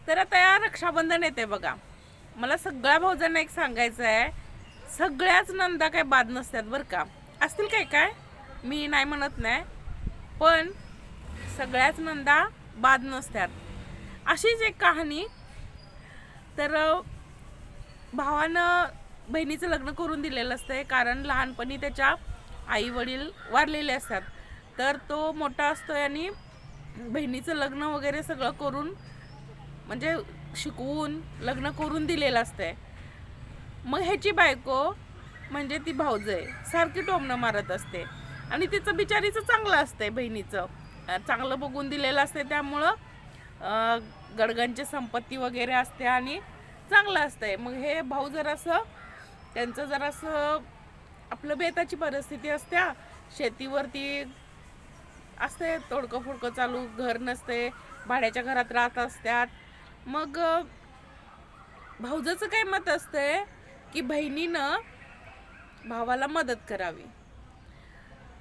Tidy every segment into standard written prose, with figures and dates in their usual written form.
तर आता या रक्षाबंधन येते बघा. मला सगळ्या भाऊजांना एक सांगायचं आहे, सगळ्याच नंदा काय बाद नसतात बरं का. असतील काय काय, मी नाही म्हणत नाही, पण सगळ्याच नंदा बाद नसतात. अशीच एक कहाणी. तर भावानं बहिणीचं लग्न करून दिलेलं असतंय, कारण लहानपणी त्याच्या आई वडील वारलेले असतात. तर तो मोठा असतोय आणि बहिणीचं लग्न वगैरे सगळं करून, म्हणजे शिकवून लग्न करून दिलेलं असतंय. मग ह्याची बायको म्हणजे ती भाऊजय सारखी टोमणं मारत असते आणि तिचं बिचारीचं चांगलं असतंय, बहिणीचं चांगलं बघून दिलेलं असते, त्यामुळं गडगंची संपत्ती वगैरे असते आणि चांगलं असतंय. मग हे भाऊ जरासं, त्यांचं जरासं आपलं बेताची परिस्थिती असत्या, शेतीवरती असते तोडकं फोडकं चालू, घर नसते, भाड्याच्या घरात राहत असतात. मग भाऊजाचं काय मत असतंय की बहिणीनं भावाला मदत करावी.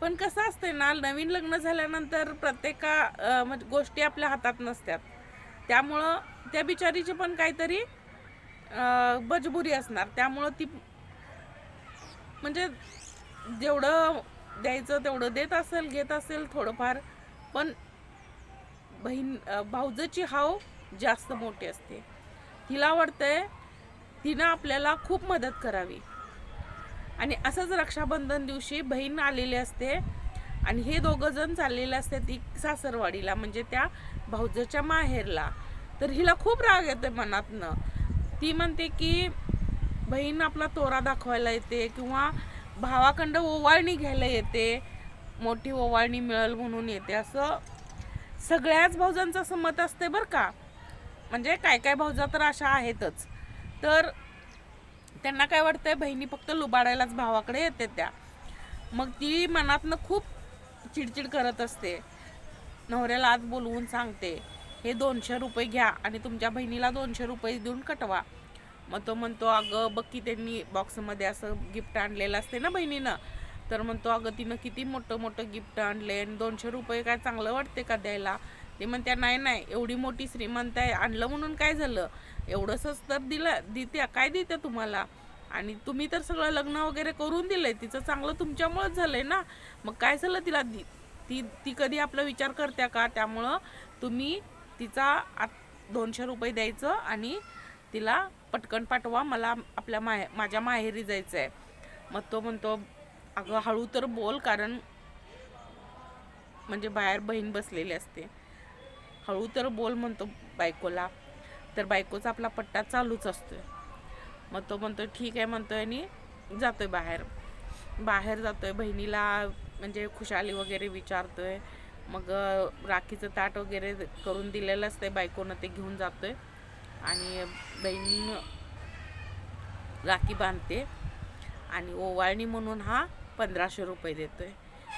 पण कसं असतंय ना, नवीन लग्न झाल्यानंतर प्रत्येका म्हणजे गोष्टी आपल्या हातात नसतात, त्यामुळं त्या बिचारीची पण काहीतरी मजबुरी असणार. त्यामुळं ती म्हणजे जेवढं द्यायचं तेवढं देत असेल, घेत असेल थोडंफार, पण भाऊजाची हाव जास्त मोठी असते. तिला वाटतंय तिनं आपल्याला खूप मदत करावी. आणि असंच रक्षाबंधन दिवशी बहीण आलेली असते आणि हे दोघं जण चाललेले असते ती सासरवाडीला, म्हणजे त्या भाऊजाच्या माहेरला. तर हिला खूप राग येते मनातनं. ती म्हणते की बहीण आपला तोरा दाखवायला येते किंवा भावाकडं ओवाळणी घ्यायला येते, मोठी ओवाळणी मिळेल म्हणून येते, असं सगळ्याच भाऊजांचं असं मत असते बरं का. म्हणजे काय काय भाऊजा तर अशा आहेतच. तर त्यांना काय वाटतंय, बहिणी फक्त लुबाडायलाच भावाकडे येते त्या. मग ती मनातनं खूप चिडचिड करत असते. नवऱ्याला आज बोलवून सांगते, हे 200 रुपये घ्या आणि तुमच्या बहिणीला 200 रुपये देऊन कटवा. मग तो म्हणतो, अगं बघ की त्यांनी बॉक्समध्ये असं गिफ्ट आणलेलं असते ना बहिणीनं. तर म्हणतो, अगं तिनं किती मोठं मोठं गिफ्ट आणले आणि 200 रुपये काय चांगलं वाटते का द्यायला. ते म्हणत्या, नाही नाही, एवढी मोठी श्रीमंत आहे, आणलं म्हणून काय झालं, एवढंसच तर दिलं, देत्या काय देत्या तुम्हाला. आणि तुम्ही तर सगळं लग्न वगैरे करून दिलंय, तिचं चांगलं तुमच्यामुळेच झालंय ना. मग काय झालं तिला, ती ती कधी आपला विचार करत्या का. त्यामुळं तुम्ही तिचा 200 रुपये द्यायचं आणि तिला पटकन पाठवा, मला आपल्या माझ्या माहेरी जायचं आहे. मग तो म्हणतो, अगं हळू तर बोल, कारण म्हणजे बाहेर बहीण बसलेली असते, हळू तर बोल म्हणतो बायकोला. तर बायकोचा आपला पट्टा चालूच असतोय. मग तो म्हणतोय ठीक आहे म्हणतोय आणि जातोय बाहेर. बाहेर जातोय, बहिणीला म्हणजे खुशाली वगैरे विचारतोय. मग राखीचं ताट वगैरे करून दिलेलं असतंय बायकोनं, ते घेऊन जातोय आणि बहीण राखी बांधते आणि ओवाळणी म्हणून हा 1500 रुपये देतोय.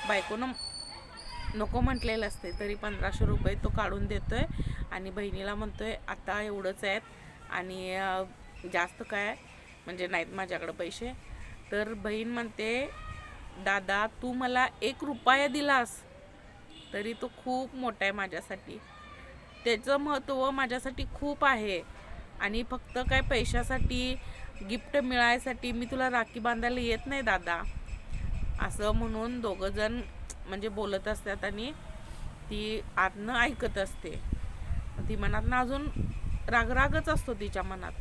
बायकोनं नको म्हटलेलं असते तरी 1500 रुपये तो काढून देतोय आणि बहिणीला म्हणतोय, आता एवढंच आहेत आणि जास्त काय म्हणजे नाहीत माझ्याकडं पैसे. तर बहीण म्हणते, दादा तू मला 1 रुपया दिलास तरी तो खूप मोठा आहे माझ्यासाठी, त्याचं महत्त्व माझ्यासाठी खूप आहे. आणि फक्त काय पैशासाठी, गिफ्ट मिळायसाठी मी तुला राखी बांधायला येत नाही दादा, असं म्हणून दोघंजण म्हणजे बोलत असतात आणि ती आतनं ऐकत असते. ती मनातनं अजून रागरागच असतो तिच्या मनात.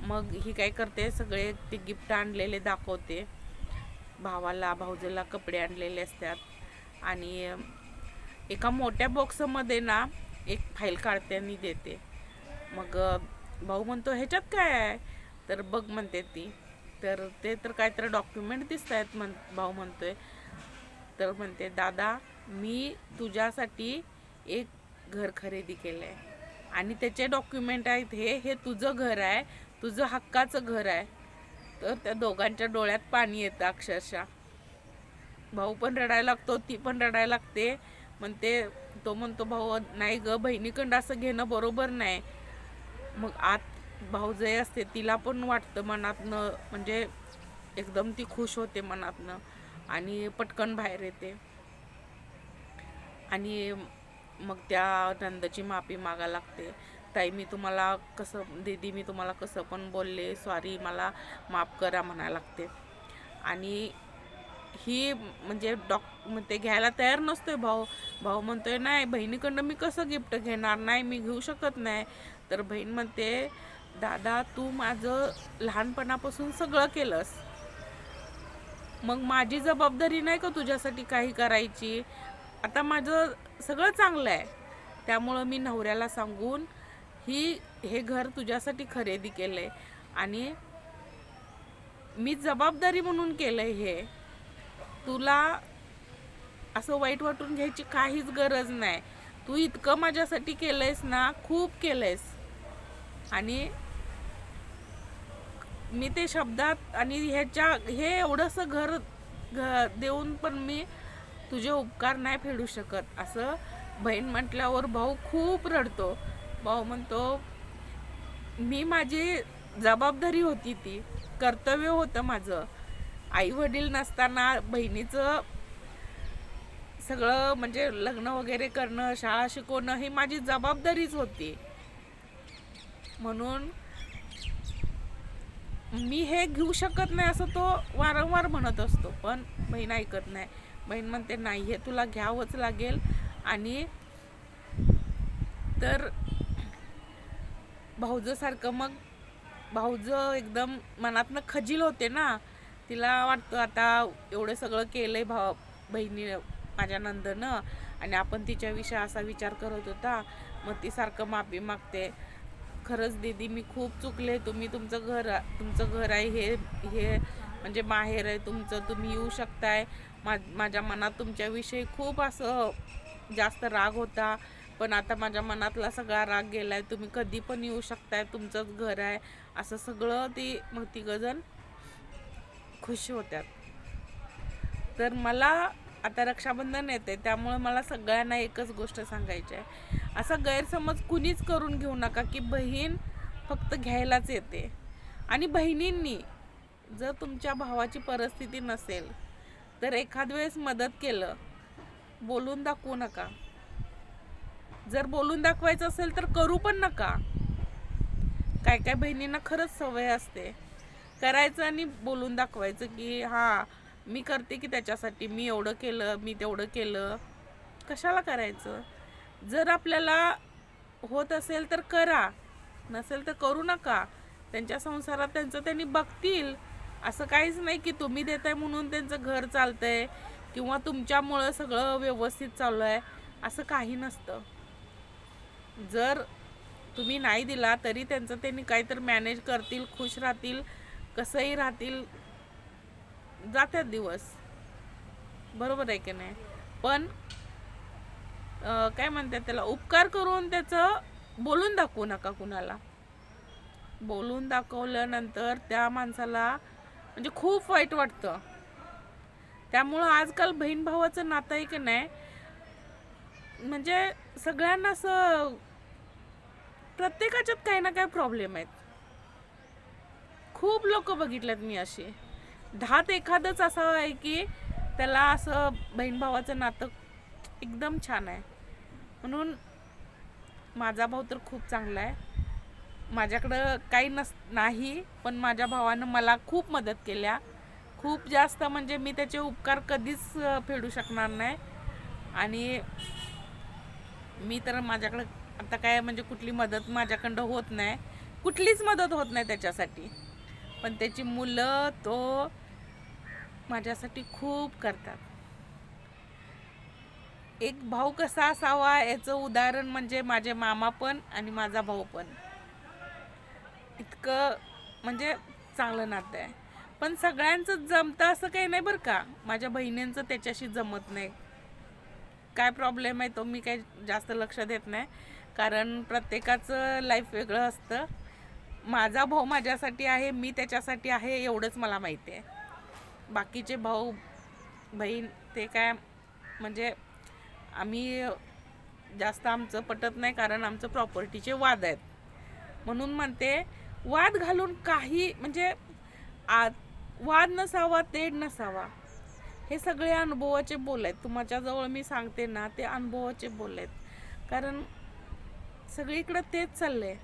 मग ही काय करते, सगळे ते गिफ्ट आणलेले दाखवते भावाला, भाऊजेला कपडे आणलेले असतात आणि एका मोठ्या बॉक्समध्ये ना एक फाईल काढते आणि देते. मग भाऊ म्हणतो, ह्याच्यात काय आहे. तर बघ म्हणते ती, तर ते तर काय तर डॉक्युमेंट दिसत आहेत भाऊ म्हणतोय. तर म्हणते, दादा मी तुझ्यासाठी एक घर खरेदी केलं आहे आणि त्याचे डॉक्युमेंट आहेत, हे तुझं घर आहे, तुझं हक्काचं घर आहे. तर त्या दोघांच्या डोळ्यात पाणी येतं अक्षरशः. भाऊ पण रडायला लागतो, ती पण रडायला लागते. म्हणते, तो म्हणतो, भाऊ नाही ग, बहिणीकडं असं घेणं बरोबर नाही. मग आत भाऊजय असते, तिला पण वाटतं मनातनं, म्हणजे एकदम ती खुश होते मनातनं आणि पटकन बाहेर येते आणि मग त्या नंदची माफी मागा लागते. ताई मी तुम्हाला कसं, दीदी मी तुम्हाला कसं पण बोलले, सॉरी, मला माफ करा म्हणायला लागते. आणि ही म्हणजे ते घ्यायला तयार नसतोय भाऊ. भाऊ म्हणतोय नाही, बहिणीकडनं मी कसं गिफ्ट घेणार, नाही मी घेऊ शकत नाही. तर बहीण म्हणते दादा तू माझं लहानपणापासून सगळं केलंस, मग माझी जबाबदारी नाही का तुझ्यासाठी काही करायची. आता माझं सगळं चांगलं आहे, त्यामुळं मी नवऱ्याला सांगून हे घर तुझ्यासाठी खरेदी केलंय आणि मी जबाबदारी म्हणून केलंय. हे तुला असं वाईट वाटून घ्यायची काहीच गरज नाही. तू इतकं माझ्यासाठी केलंयस ना, खूप केलंयस. आणि मी ते शब्दात आणि हे एवढंसं घर देऊन पण मी तुझे उपकार नाही फेडू शकत, असं बहीण म्हटल्यावर भाऊ खूप रडतो. भाऊ म्हणतो मी माझी जबाबदारी होती, ती कर्तव्य होतं माझं. आई वडील नसताना बहिणीचं सगळं म्हणजे लग्न वगैरे करणं, शाळा शिकवणं ही माझी जबाबदारीच होती. म्हणून मी हे घेऊ शकत नाही असं तो वारंवार म्हणत असतो, पण बहीण ऐकत नाही. बहीण म्हणते नाही, हे तुला घ्यावंच लागेल. आणि तर भाऊजसारखं, मग भाऊजं एकदम मनातनं खजील होते ना. तिला वाटतं आता एवढं सगळं केलंय बहिणी माझ्या नंदनं आणि आपण तिच्याविषयी असा विचार करत होता, मग ती सारखं माफी मागते. खरंच दीदी मी खूप चुकले, तुमचं घर आहे, हे म्हणजे माहेर आहे तुमचं, तुम्ही येऊ शकताय. माझ्या मनात तुमच्याविषयी खूप असं जास्त राग होता, पण आता माझ्या मनातला सगळा राग गेलाय. तुम्ही कधी पण येऊ शकताय, तुमचंच घर आहे, असं सगळं ती मग तिघजण खुश होत्यात. तर मला आता रक्षाबंधन येते, त्यामुळे मला सगळ्यांना एकच गोष्ट सांगायची आहे, असा गैरसमज कुणीच करून घेऊ नका की बहीण फक्त घ्यायलाच येते. आणि बहिणींनी जर तुमच्या भावाची परिस्थिती नसेल तर एखाद वेळेस मदत केलं, बोलून दाखवू नका. जर बोलून दाखवायचं असेल तर करू पण नका. काय काय बहिणींना खरंच सवय असते करायचं आणि बोलून दाखवायचं की हा मी करते की त्याच्यासाठी, मी एवढं केलं, मी तेवढं केलं. कशाला करायचं? जर आपल्याला होत असेल तर करा, नसेल तर करू नका. त्यांच्या संसारात त्यांचं त्यांनी बघतील. असं काहीच नाही की तुम्ही देताय म्हणून त्यांचं घर चालतंय किंवा तुमच्यामुळं सगळं व्यवस्थित चालू आहे, असं काही नसतं. जर तुम्ही नाही दिला तरी त्यांचं त्यांनी काहीतरी मॅनेज करतील, खुश राहतील, कसंही राहतील, जातात दिवस. बरोबर आहे की नाही? पण काय म्हणतात त्याला, उपकार करून त्याचं बोलून दाखवू नका कुणाला. बोलून दाखवल्यानंतर त्या माणसाला म्हणजे खूप वाईट वाटतं. त्यामुळं आजकाल बहीण भावाचं नातं आहे की नाही, म्हणजे सगळ्यांना असं प्रत्येकाच्यात काही ना काही प्रॉब्लेम आहेत. खूप लोक बघितलेत मी असे, 10त एखादंच असं आहे की त्याला असं बहीण भावाचं नातं एकदम छान आहे. म्हणून माझा भाऊ तर खूप चांगला आहे. माझ्याकडं काही नाही, पण माझ्या भावानं मला खूप मदत केल्या, खूप जास्त. म्हणजे मी त्याचे उपकार कधीच फेडू शकणार नाही. आणि मी तर माझ्याकडं आता काय म्हणजे कुठली मदत माझ्याकडं होत नाही, कुठलीच मदत होत नाही त्याच्यासाठी. पण त्याची मुलं तो माझ्यासाठी खूप करतात. एक भाऊ कसा असावा याचं उदाहरण म्हणजे माझे मामा पण आणि माझा भाऊ पण. इतकं म्हणजे चांगलं नातं आहे. पण सगळ्यांचं जमतं असं काही नाही बरं का. माझ्या बहिणींचं त्याच्याशी जमत नाही. काय प्रॉब्लेम आहे तो मी काही जास्त लक्ष देत नाही, कारण प्रत्येकाचं लाईफ वेगळं असतं. माझा भाऊ माझ्यासाठी आहे, मी त्याच्यासाठी आहे, एवढंच मला माहिती आहे. बाकीचे भाऊ बहीण ते काय म्हणजे आम्ही जास्त आमचं पटत नाही, कारण आमचं प्रॉपर्टीचे वाद आहेत. म्हणून म्हणते वाद घालून काही म्हणजे वाद नसावा, तेढ नसावा. हे सगळे अनुभवाचे बोल आहेत. तुमच्याजवळ मी सांगते ना, ते अनुभवाचे बोल आहेत. कारण सगळीकडे तेच चाललंय.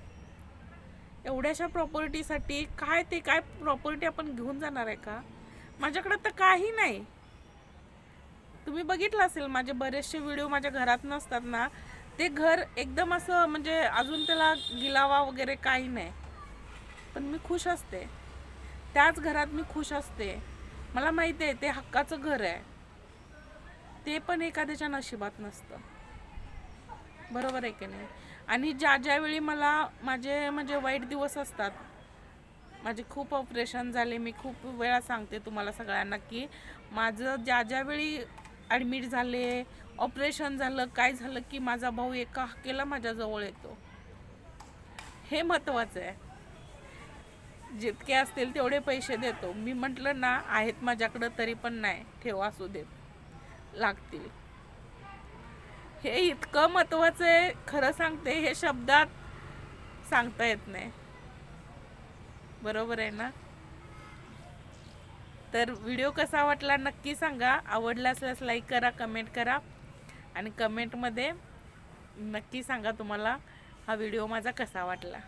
एवढ्याशा प्रॉपर्टीसाठी काय ते काय प्रॉपर्टी आपण घेऊन जाणार आहे का? माझ्याकडे तर काही नाही. तुम्ही बघितलं असेल माझे बरेचसे व्हिडिओ माझ्या घरात नसतात ना, ते घर एकदम असं म्हणजे अजून त्याला गिलावा वगैरे काही नाही, पण मी खुश असते. त्याच घरात मी खुश असते. मला माहिती आहे ते हक्काचं घर आहे. ते पण एखाद्याच्या नशिबात नसतं. बरोबर आहे की नाही? आणि ज्या वेळी मला माझे म्हणजे वाईट दिवस असतात, माझे खूप ऑपरेशन झाले, मी खूप वेळा सांगते तुम्हाला सगळ्यांना की माझं ज्या वेळी ॲडमिट झाले, ऑपरेशन झालं, काय झालं की माझा भाऊ एका हाकेला माझ्याजवळ येतो. हे महत्त्वाचं आहे. जितके असतील तेवढे पैसे देतो. मी म्हटलं ना आहेत माझ्याकडं तरी पण नाही, ठेवा असू देत, लागतील. हे इतकं महत्त्वाचं आहे, खरं सांगते, हे शब्दात सांगता येत नाही. बरोबर आहे ना? तर व्हिडिओ कसा वाटला नक्की सांगा. आवडला असल्यास लाईक करा, कमेंट करा आणि कमेंटमध्ये नक्की सांगा तुम्हाला हा व्हिडिओ माझा कसा वाटला.